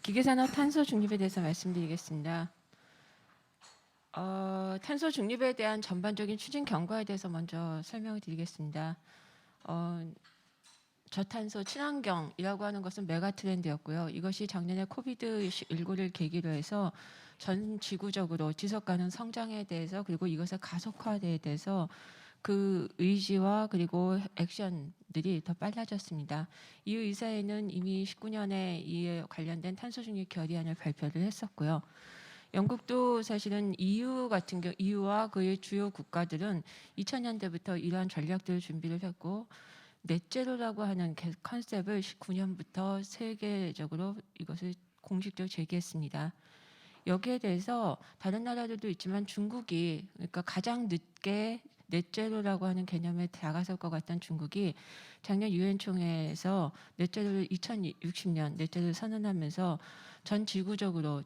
기계산업 탄소 중립에 대해서 말씀드리겠습니다. 탄소 중립에 대한 전반적인 추진 경과에 대해서 먼저 설명을 드리겠습니다. 저탄소 친환경이라고 하는 것은 메가 트렌드였고요. 이것이 작년에 코비드19를 계기로 해서 전 지구적으로 지속가능 성장에 대해서 그리고 이것의 가속화에 대해서 그 의지와 그리고 액션들이 더 빨라졌습니다. 이 의사에는 이미 19년에 이에 관련된 탄소 중립 결의안을 발표를 했었고요. 영국도 사실은 EU와 그의 주요 국가들은 2000년대부터 이러한 전략들을 준비를 했고 넷제로라고 하는 컨셉을 19년부터 세계적으로 이것을 공식적으로 제기했습니다. 여기에 대해서 다른 나라들도 있지만 중국이 그러니까 가장 늦게 넷제로라고 하는 개념에 다가설 것 같던 중국이 작년 유엔 총회에서 넷제로를 2060년 넷제로를 선언하면서 전 지구적으로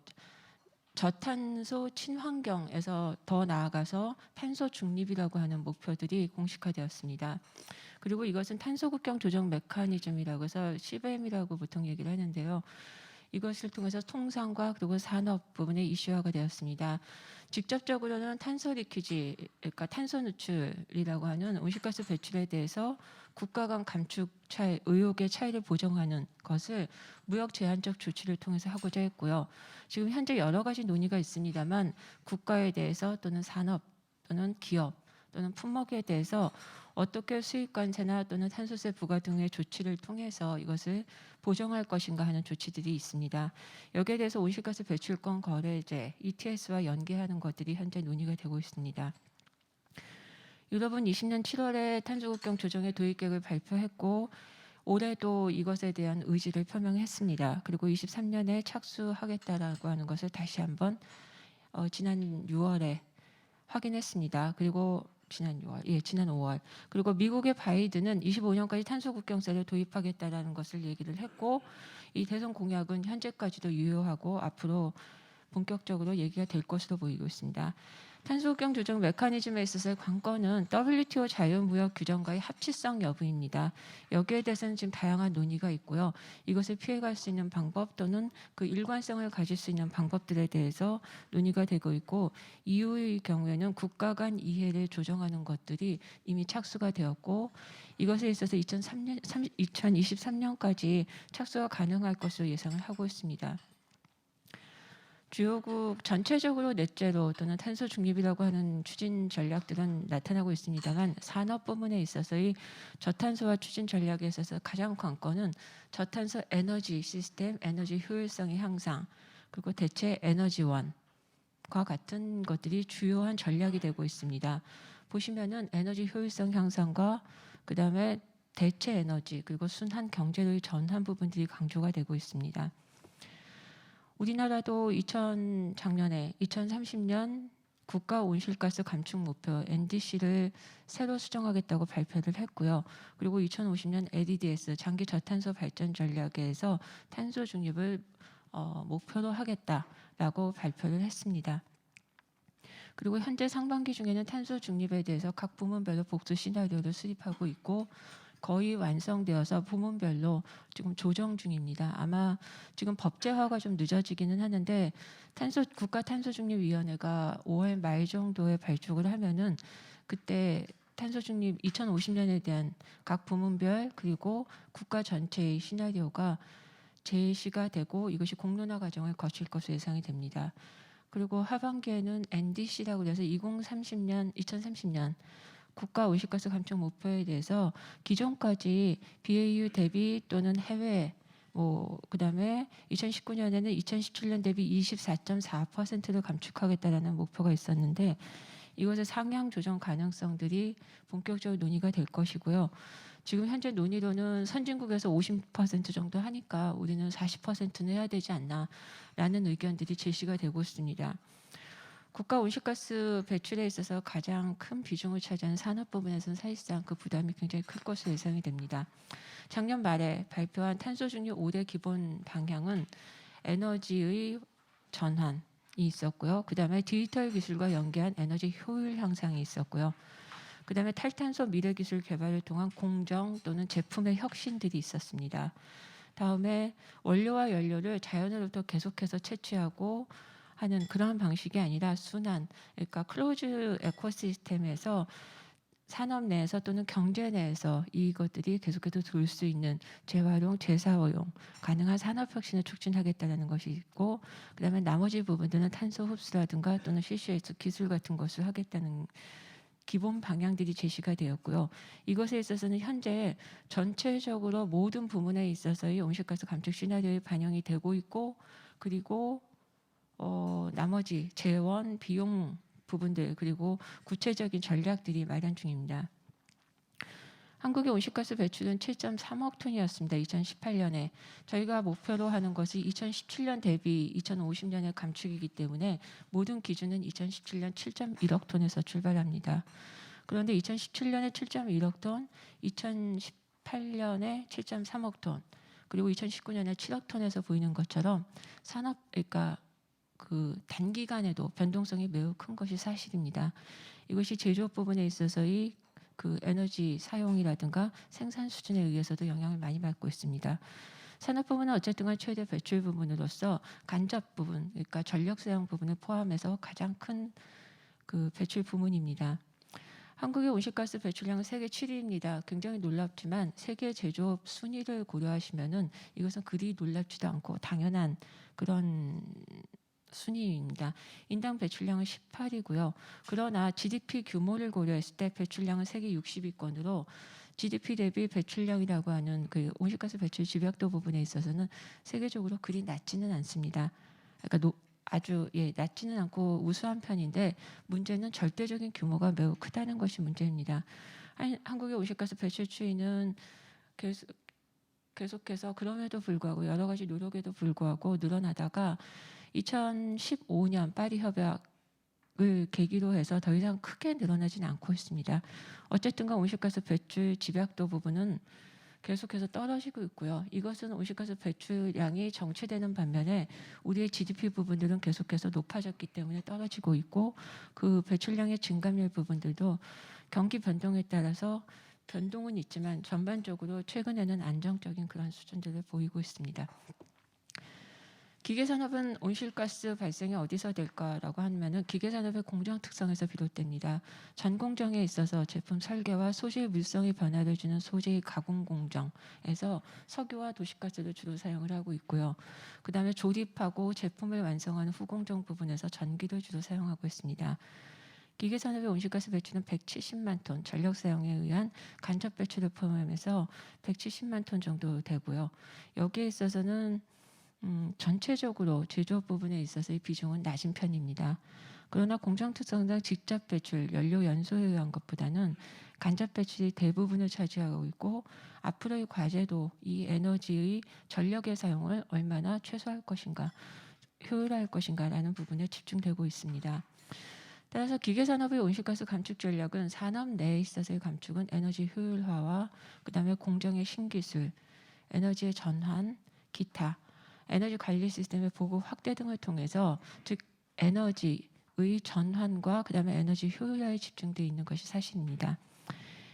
저탄소 친환경에서 더 나아가서 탄소 중립이라고 하는 목표들이 공식화되었습니다. 그리고 이것은 탄소 국경 조정 메커니즘이라고 해서 CBAM이라고 보통 얘기를 하는데요. 이것을 통해서 통상과 그리고 산업 부분에 이슈화가 되었습니다. 직접적으로는 탄소 리퀴지, 그러니까 탄소 누출이라고 하는 온실가스 배출에 대해서 국가 간 감축 차이, 의욕의 차이를 보정하는 것을 무역 제한적 조치를 통해서 하고자 했고요. 지금 현재 여러 가지 논의가 있습니다만 국가에 대해서 또는 산업 또는 기업 또는 품목에 대해서 어떻게 수입관세나 또는 탄소세 부과 등의 조치를 통해서 이것을 보정할 것인가 하는 조치들이 있습니다. 여기에 대해서 온실가스 배출권 거래제 ETS와 연계하는 것들이 현재 논의가 되고 있습니다. 유럽은 20년 7월에 탄소국경 조정의 도입계획을 발표했고 올해도 이것에 대한 의지를 표명했습니다. 그리고 23년에 착수하겠다라고 하는 것을 다시 한번 지난 6월에 확인했습니다. 그리고 지난 5월. 그리고 미국의 바이든은 25년까지 탄소 국경세를 도입하겠다라는 것을 얘기를 했고 이 대선 공약은 현재까지도 유효하고 앞으로 본격적으로 얘기가 될 것으로 보이고 있습니다. 탄소국경 조정 메커니즘에 있어서의 관건은 WTO 자유무역 규정과의 합치성 여부입니다. 여기에 대해서는 지금 다양한 논의가 있고요. 이것을 피해갈 수 있는 방법 또는 그 일관성을 가질 수 있는 방법들에 대해서 논의가 되고 있고 EU의 경우에는 국가 간 이해를 조정하는 것들이 이미 착수가 되었고 이것에 있어서 2023년까지 착수가 가능할 것으로 예상을 하고 있습니다. 주요국 전체적으로 넷제로 또는 탄소 중립이라고 하는 추진 전략들은 나타나고 있습니다만 산업 부문에 있어서의 저탄소화 추진 전략에 있어서 가장 관건은 저탄소 에너지 시스템, 에너지 효율성의 향상, 그리고 대체 에너지원과 같은 것들이 주요한 전략이 되고 있습니다. 보시면은 에너지 효율성 향상과 그 다음에 대체 에너지 그리고 순환 경제의 전환 부분들이 강조가 되고 있습니다. 우리나라도 작년에 2030년 국가 온실가스 감축 목표 NDC를 새로 수정하겠다고 발표를 했고요. 그리고 2050년 LEDS 장기 저탄소 발전 전략에서 탄소 중립을 목표로 하겠다라고 발표를 했습니다. 그리고 현재 상반기 중에는 탄소 중립에 대해서 각 부문별로 복수 시나리오를 수립하고 있고 거의 완성되어서 부문별로 지금 조정 중입니다. 아마 지금 법제화가 좀 늦어지기는 하는데 국가탄소중립위원회가 5월 말 정도에 발족을 하면은 그때 탄소중립 2050년에 대한 각 부문별 그리고 국가 전체의 시나리오가 제시가 되고 이것이 공론화 과정을 거칠 것으로 예상이 됩니다. 그리고 하반기에는 NDC라고 해서 2030년 국가 온실가스 감축 목표에 대해서 기존까지 BAU 대비 또는 해외 그다음에 2019년에는 2017년 대비 24.4%를 감축하겠다라는 목표가 있었는데 이것의 상향 조정 가능성들이 본격적으로 논의가 될 것이고요. 지금 현재 논의로는 선진국에서 50% 정도 하니까 우리는 40%는 해야 되지 않나라는 의견들이 제시가 되고 있습니다. 국가 온실가스 배출에 있어서 가장 큰 비중을 차지하는 산업 부분에서는 사실상 그 부담이 굉장히 클 것으로 예상이 됩니다. 작년 말에 발표한 탄소 중립 5대 기본 방향은 에너지의 전환이 있었고요. 그 다음에 디지털 기술과 연계한 에너지 효율 향상이 있었고요. 그 다음에 탈탄소 미래 기술 개발을 통한 공정 또는 제품의 혁신들이 있었습니다. 다음에 원료와 연료를 자연으로부터 계속해서 채취하고 하는 그러한 방식이 아니라 순환, 그러니까 클로즈 에코시스템에서 산업 내에서 또는 경제 내에서 이것들이 계속해서 돌 수 있는 재활용, 재사용 가능한 산업 혁신을 촉진하겠다는 것이 있고, 그다음에 나머지 부분들은 탄소 흡수라든가 또는 CCS 기술 같은 것을 하겠다는 기본 방향들이 제시가 되었고요. 이것에 있어서는 현재 전체적으로 모든 부문에 있어서의 온실가스 감축 시나리오에 반영이 되고 있고, 그리고 나머지 재원, 비용 부분들 그리고 구체적인 전략들이 마련 중입니다. 한국의 온실가스 배출은 7.3억 톤이었습니다. 2018년에. 저희가 목표로 하는 것이 2017년 대비 2050년의 감축이기 때문에 모든 기준은 2017년 7.1억 톤에서 출발합니다. 그런데 2017년에 7.1억 톤, 2018년에 7.3억 톤, 그리고 2019년에 7억 톤에서 보이는 것처럼 산업, 그러니까 그 단기간에도 변동성이 매우 큰 것이 사실입니다. 이것이 제조업 부분에 있어서의 그 에너지 사용이라든가 생산 수준에 의해서도 영향을 많이 받고 있습니다. 산업 부분은 어쨌든 간 최대 배출 부분으로서 간접 부분, 그러니까 전력 사용 부분을 포함해서 가장 큰 그 배출 부문입니다. 한국의 온실가스 배출량은 세계 7위입니다. 굉장히 놀랍지만 세계 제조업 순위를 고려하시면은 이것은 그리 놀랍지도 않고 당연한 그런 순위입니다. 인당 배출량은 18이고요. 그러나 GDP 규모를 고려했을 때 배출량은 세계 60위권으로 GDP 대비 배출량이라고 하는 그 온실가스 배출 집약도 부분에 있어서는 세계적으로 그리 낮지는 않습니다. 그러니까 아주 낮지는 않고 우수한 편인데 문제는 절대적인 규모가 매우 크다는 것이 문제입니다. 한국의 온실가스 배출 추이는 계속해서 그럼에도 불구하고 여러 가지 노력에도 불구하고 늘어나다가 2015년 파리 협약을 계기로 해서 더 이상 크게 늘어나지는 않고 있습니다. 어쨌든간 온실가스 배출 집약도 부분은 계속해서 떨어지고 있고요. 이것은 온실가스 배출량이 정체되는 반면에 우리의 GDP 부분들은 계속해서 높아졌기 때문에 떨어지고 있고, 그 배출량의 증감률 부분들도 경기 변동에 따라서 변동은 있지만 전반적으로 최근에는 안정적인 그런 수준들을 보이고 있습니다. 기계산업은 온실가스 발생이 어디서 될까라고 하면은 기계산업의 공정 특성에서 비롯됩니다. 전 공정에 있어서 제품 설계와 소재의 물성의 변화를 주는 소재의 가공 공정에서 석유와 도시가스를 주로 사용을 하고 있고요. 그 다음에 조립하고 제품을 완성하는 후공정 부분에서 전기를 주로 사용하고 있습니다. 기계산업의 온실가스 배출은 170만 톤, 전력 사용에 의한 간접 배출을 포함해서 170만 톤 정도 되고요. 여기에 있어서는 전체적으로 제조업 부분에 있어서의 비중은 낮은 편입니다. 그러나 공정 특성상 직접 배출, 연료 연소에 의한 것보다는 간접 배출이 대부분을 차지하고 있고, 앞으로의 과제도 이 에너지의 전력의 사용을 얼마나 최소화할 것인가, 효율화할 것인가라는 부분에 집중되고 있습니다. 따라서 기계산업의 온실가스 감축 전략은 산업 내에 있어서의 감축은 에너지 효율화와 그 다음에 공정의 신기술, 에너지의 전환, 기타, 에너지 관리 시스템의 보급 확대 등을 통해서 즉 에너지의 전환과 그 다음에 에너지 효율화에 집중되어 있는 것이 사실입니다.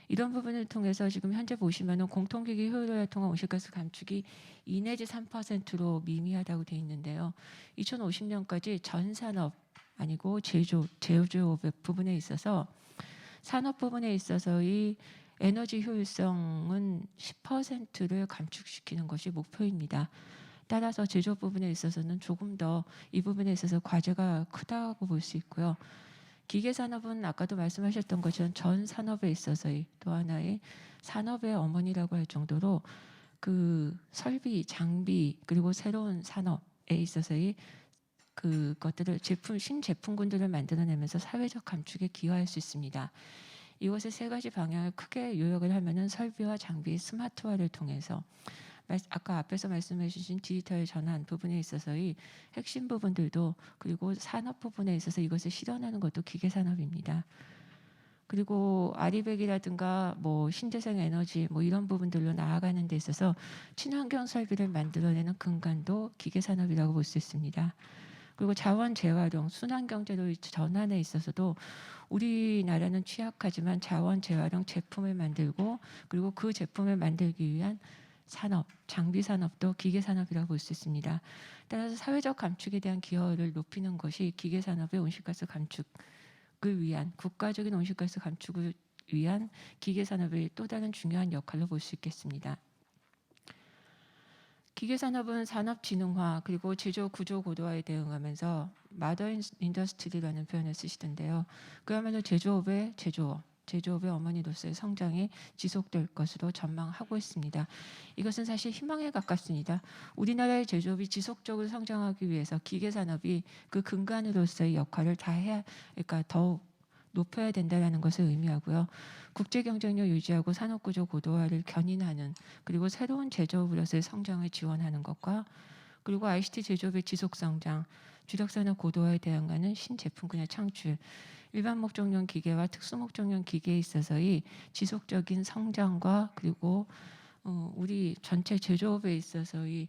이런 부분을 통해서 지금 현재 보시면은 공통기기 효율화를 통한 온실가스 감축이 2 내지 3%로 미미하다고 되어 있는데요. 2050년까지 전 산업 아니고 제조업 부분에 있어서 산업 부분에 있어서의 에너지 효율성은 10%를 감축시키는 것이 목표입니다. 따라서 제조업 부분에 있어서는 조금 더 이 부분에 있어서 과제가 크다고 볼 수 있고요. 기계산업은 아까도 말씀하셨던 것처럼 전 산업에 있어서의 또 하나의 산업의 어머니라고 할 정도로 그 설비, 장비 그리고 새로운 산업에 있어서의 그것들을 신제품군들을 만들어내면서 사회적 감축에 기여할 수 있습니다. 이것의 세 가지 방향을 크게 요약을 하면은 설비와 장비의 스마트화를 통해서 아까 앞에서 말씀해 주신 디지털 전환 부분에 있어서의 핵심 부분들도 그리고 산업 부분에 있어서 이것을 실현하는 것도 기계산업입니다. 그리고 아리백이라든가 뭐 신재생 에너지 뭐 이런 부분들로 나아가는 데 있어서 친환경 설비를 만들어내는 근간도 기계산업이라고 볼 수 있습니다. 그리고 자원 재활용, 순환경제로 전환에 있어서도 우리나라는 취약하지만 자원 재활용 제품을 만들고 그리고 그 제품을 만들기 위한 산업, 장비 산업도 기계 산업이라고 볼 수 있습니다. 따라서 사회적 감축에 대한 기여를 높이는 것이 기계 산업의 온실가스 감축을 위한 국가적인 온실가스 감축을 위한 기계 산업의 또 다른 중요한 역할로 볼 수 있겠습니다. 기계산업은 산업진흥화 그리고 제조 구조 고도화에 대응하면서 마더 인더스트리라는 표현을 쓰시던데요. 그야말로 제조업의 어머니로서의 성장이 지속될 것으로 전망하고 있습니다. 이것은 사실 희망에 가깝습니다. 우리나라의 제조업이 지속적으로 성장하기 위해서 기계산업이 그 근간으로서의 역할을 그러니까 더욱 높여야 된다는 것을 의미하고요. 국제 경쟁력 유지하고 산업구조 고도화를 견인하는 그리고 새로운 제조업으로서의 성장을 지원하는 것과 그리고 ICT 제조업의 지속 성장, 주력산업 고도화에 대응하는 신제품군의 창출, 일반 목적용 기계와 특수 목적용 기계에 있어서의 지속적인 성장과 그리고 우리 전체 제조업에 있어서의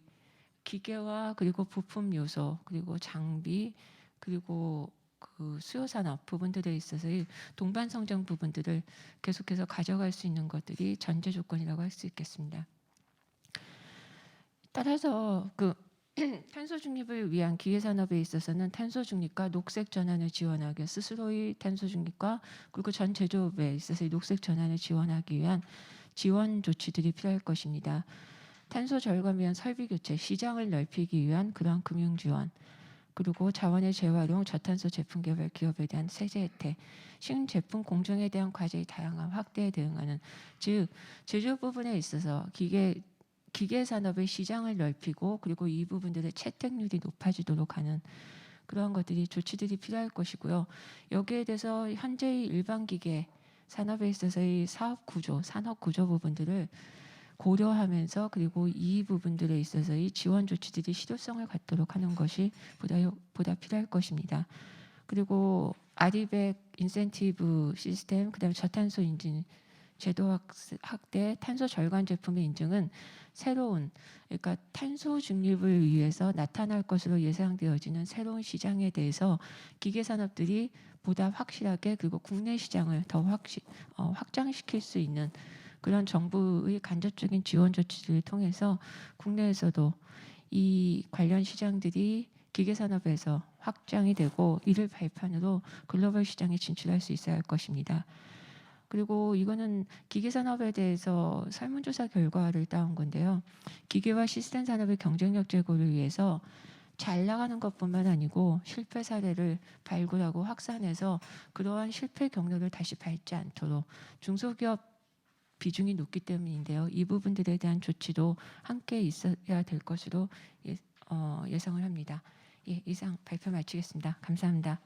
기계와 그리고 부품 요소 그리고 장비 그리고 그 수요 산업 부분들에 있어서의 동반 성장 부분들을 계속해서 가져갈 수 있는 것들이 전제 조건이라고 할 수 있겠습니다. 따라서 그 탄소 중립을 위한 기계 산업에 있어서는 탄소 중립과 녹색 전환을 지원하기 스스로의 탄소 중립과 그리고 전 제조업에 있어서의 녹색 전환을 지원하기 위한 지원 조치들이 필요할 것입니다. 탄소 절감 위한 설비 교체, 시장을 넓히기 위한 그러한 금융 지원, 그리고 자원의 재활용, 저탄소 제품 개발 기업에 대한 세제 혜택, 신제품 공정에 대한 과제의 다양한 확대에 대응하는, 즉 제조 부분에 있어서 기계 산업의 시장을 넓히고 그리고 이 부분들의 채택률이 높아지도록 하는 그러한 것들이 조치들이 필요할 것이고요. 여기에 대해서 현재의 일반 기계 산업에 있어서의 사업 구조, 산업 구조 부분들을 고려하면서 그리고 이 부분들에 있어서의 지원 조치들이 실효성을 갖도록 하는 것이 보다 필요할 것입니다. 그리고 아리백 인센티브 시스템, 그다음에 저탄소 인증 제도 확대, 탄소 절감 제품의 인증은 새로운 그러니까 탄소 중립을 위해서 나타날 것으로 예상되어지는 새로운 시장에 대해서 기계 산업들이 보다 확실하게 그리고 국내 시장을 더 확장시킬 수 있는 그런 정부의 간접적인 지원 조치들을 통해서 국내에서도 이 관련 시장들이 기계 산업에서 확장이 되고 이를 발판으로 글로벌 시장에 진출할 수 있어야 할 것입니다. 그리고 이거는 기계 산업에 대해서 설문조사 결과를 따온 건데요. 기계와 시스템 산업의 경쟁력 제고를 위해서 잘 나가는 것뿐만 아니고 실패 사례를 발굴하고 확산해서 그러한 실패 경로를 다시 밟지 않도록 중소기업 비중이 높기 때문인데요. 이 부분들에 대한 조치도 함께 있어야 될 것으로 예상을 합니다. 예, 이상 발표 마치겠습니다. 감사합니다.